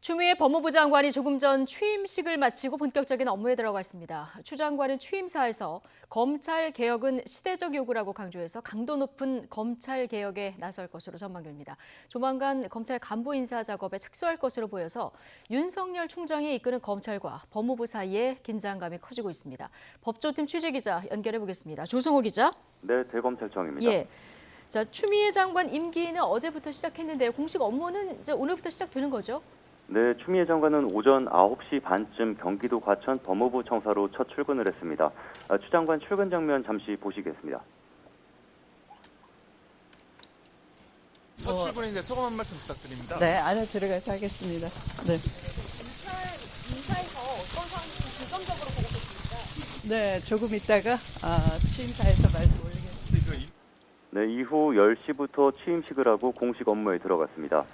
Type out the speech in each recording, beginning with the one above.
추미애 법무부 장관이 조금 전 취임식을 마치고 본격적인 업무에 들어갔습니다. 추 장관은 취임사에서 검찰 개혁은 시대적 요구라고 강조해서 강도 높은 검찰 개혁에 나설 것으로 전망됩니다. 조만간 검찰 간부 인사 작업에 착수할 것으로 보여서 윤석열 총장이 이끄는 검찰과 법무부 사이에 긴장감이 커지고 있습니다. 법조팀 취재기자 연결해 보겠습니다. 조성호 기자. 네, 대검찰청입니다. 예. 자, 추미애 장관 임기는 어제부터 시작했는데요. 공식 업무는 이제 오늘부터 시작되는 거죠? 네, 추미애 장관은 오전 9시 반쯤 경기도 과천 법무부 청사로 첫 출근을 했습니다. 추 장관 출근 장면 잠시 보시겠습니다. 첫 출근인데 소감 한 말씀 부탁드립니다. 네, 안에 들어가서 하겠습니다. 네. 검찰 인사에서 어떤 사안을 중점적으로 보고 계십니까? 네, 조금 있다가 취임사에서 말씀 올리겠습니다. 네, 이후 10시부터 취임식을 하고 공식 업무에 들어갔습니다.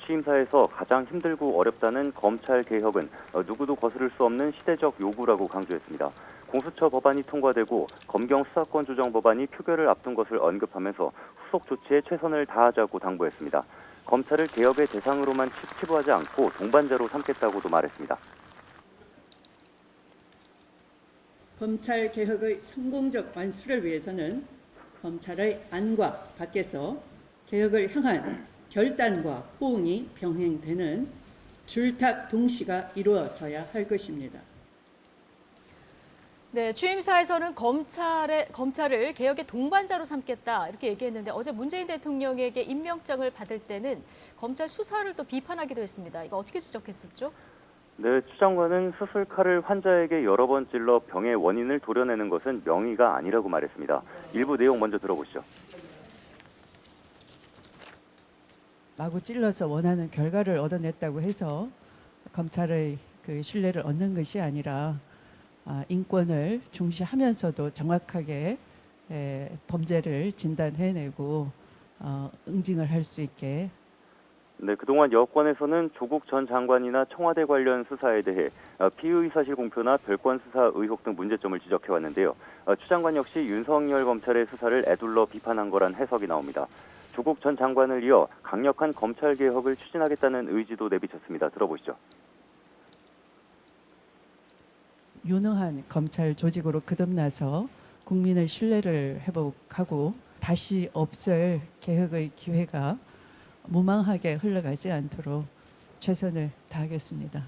취임사에서 가장 힘들고 어렵다는 검찰 개혁은 누구도 거스를 수 없는 시대적 요구라고 강조했습니다. 공수처 법안이 통과되고 검경 수사권 조정 법안이 표결을 앞둔 것을 언급하면서 후속 조치에 최선을 다하자고 당부했습니다. 검찰을 개혁의 대상으로만 치부하지 않고 동반자로 삼겠다고도 말했습니다. 검찰 개혁의 성공적 완수를 위해서는 검찰의 안과 밖에서 개혁을 향한 결단과 호응이 병행되는 줄탁 동시가 이루어져야 할 것입니다. 네, 취임사에서는 검찰을 개혁의 동반자로 삼겠다 이렇게 얘기했는데 어제 문재인 대통령에게 임명장을 받을 때는 검찰 수사를 또 비판하기도 했습니다. 이거 어떻게 지적했었죠? 네, 추 장관은 수술칼을 환자에게 여러 번 찔러 병의 원인을 도려내는 것은 명의가 아니라고 말했습니다. 일부 내용 먼저 들어보시죠. 마구 찔러서 원하는 결과를 얻어냈다고 해서 검찰의 그 신뢰를 얻는 것이 아니라 인권을 중시하면서도 정확하게 범죄를 진단해내고 응징을 할 수 있게. 네, 그동안 여권에서는 조국 전 장관이나 청와대 관련 수사에 대해 피의 사실 공표나 별건 수사 의혹 등 문제점을 지적해왔는데요. 추 장관 역시 윤석열 검찰의 수사를 에둘러 비판한 거란 해석이 나옵니다. 조국 전 장관을 이어 강력한 검찰 개혁을 추진하겠다는 의지도 내비쳤습니다. 들어보시죠. 유능한 검찰 조직으로 거듭나서 국민의 신뢰를 회복하고 다시 없을 개혁의 기회가 무망하게 흘러가지 않도록 최선을 다하겠습니다.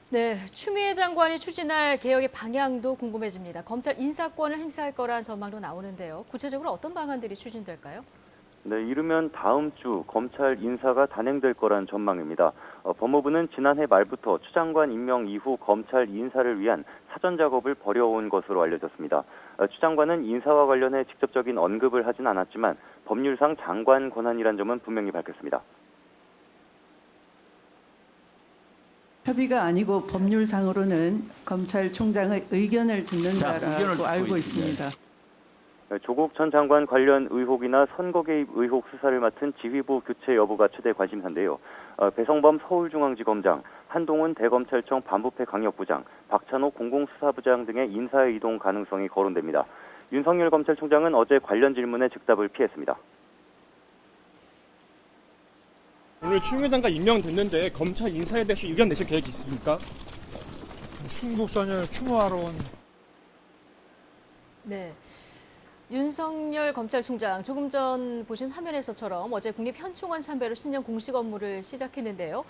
네, 추미애 장관이 추진할 개혁의 방향도 궁금해집니다. 검찰 인사권을 행사할 거란 전망도 나오는데요. 구체적으로 어떤 방안들이 추진될까요? 네, 이르면 다음 주 검찰 인사가 단행될 거란 전망입니다. 법무부는 지난해 말부터 추 장관 임명 이후 검찰 인사를 위한 사전 작업을 벌여온 것으로 알려졌습니다. 추 장관은 인사와 관련해 직접적인 언급을 하진 않았지만 법률상 장관 권한이란 점은 분명히 밝혔습니다. 협의가 아니고 법률상으로는 검찰총장의 의견을 듣는다라고 알고 있습니다. 조국 전 장관 관련 의혹이나 선거 개입 의혹 수사를 맡은 지휘부 교체 여부가 최대 관심사인데요. 배성범 서울중앙지검장, 한동훈 대검찰청 반부패 강력부장, 박찬호 공공수사부장 등의 인사 이동 가능성이 거론됩니다. 윤석열 검찰총장은 어제 관련 질문에 즉답을 피했습니다. 오늘 추미애 장관 임명됐는데 검찰 인사에 대해서 의견 내실 계획이 있습니까? 충북선열 추모하러 온. 네. 윤석열 검찰총장 조금 전 보신 화면에서처럼 어제 국립현충원 참배로 신년 공식 업무를 시작했는데요.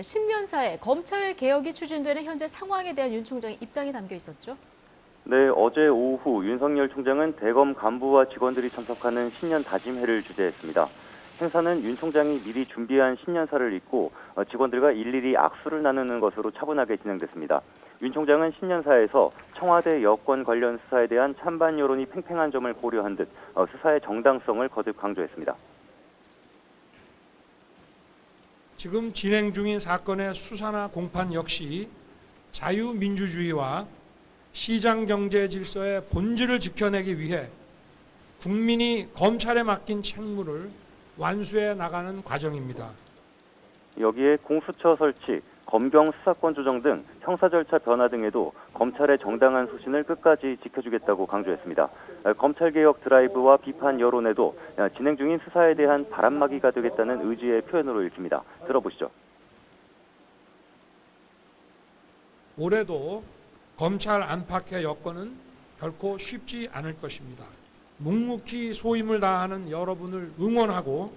신년사에 검찰 개혁이 추진되는 현재 상황에 대한 윤 총장의 입장이 담겨 있었죠. 네, 어제 오후 윤석열 총장은 대검 간부와 직원들이 참석하는 신년 다짐회를 주재했습니다. 행사는 윤 총장이 미리 준비한 신년사를 읽고 직원들과 일일이 악수를 나누는 것으로 차분하게 진행됐습니다. 윤 총장은 신년사에서 청와대 여권 관련 수사에 대한 찬반 여론이 팽팽한 점을 고려한 듯 수사의 정당성을 거듭 강조했습니다. 지금 진행 중인 사건의 수사나 공판 역시 자유민주주의와 시장경제 질서의 본질을 지켜내기 위해 국민이 검찰에 맡긴 책무를 완수해 나가는 과정입니다. 여기에 공수처 설치, 검경 수사권 조정 등 형사 절차 변화 등에도 검찰의 정당한 소신을 끝까지 지켜주겠다고 강조했습니다. 검찰개혁 드라이브와 비판 여론에도 진행 중인 수사에 대한 바람막이가 되겠다는 의지의 표현으로 읽힙니다. 들어보시죠. 올해도 검찰 안팎의 여건은 결코 쉽지 않을 것입니다. 묵묵히 소임을 다하는 여러분을 응원하고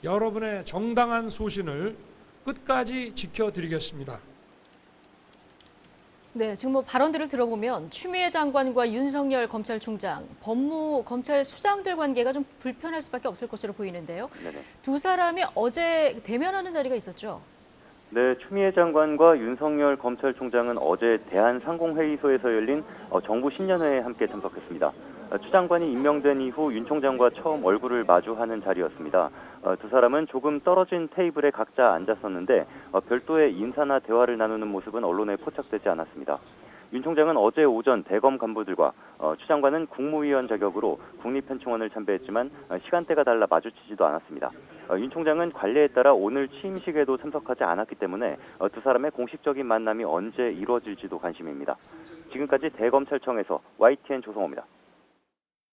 여러분의 정당한 소신을 끝까지 지켜드리겠습니다. 네, 지금 뭐 발언들을 들어보면 추미애 장관과 윤석열 검찰총장, 법무 검찰 수장들 관계가 좀 불편할 수밖에 없을 것으로 보이는데요. 네네. 두 사람이 어제 대면하는 자리가 있었죠. 네, 추미애 장관과 윤석열 검찰총장은 어제 대한상공회의소에서 열린 정부 신년회에 함께 참석했습니다. 추 장관이 임명된 이후 윤 총장과 처음 얼굴을 마주하는 자리였습니다. 두 사람은 조금 떨어진 테이블에 각자 앉았었는데 별도의 인사나 대화를 나누는 모습은 언론에 포착되지 않았습니다. 윤 총장은 어제 오전 대검 간부들과 추 장관은 국무위원 자격으로 국립현충원을 참배했지만 시간대가 달라 마주치지도 않았습니다. 윤 총장은 관례에 따라 오늘 취임식에도 참석하지 않았기 때문에 두 사람의 공식적인 만남이 언제 이루어질지도 관심입니다. 지금까지 대검찰청에서 YTN 조성호입니다.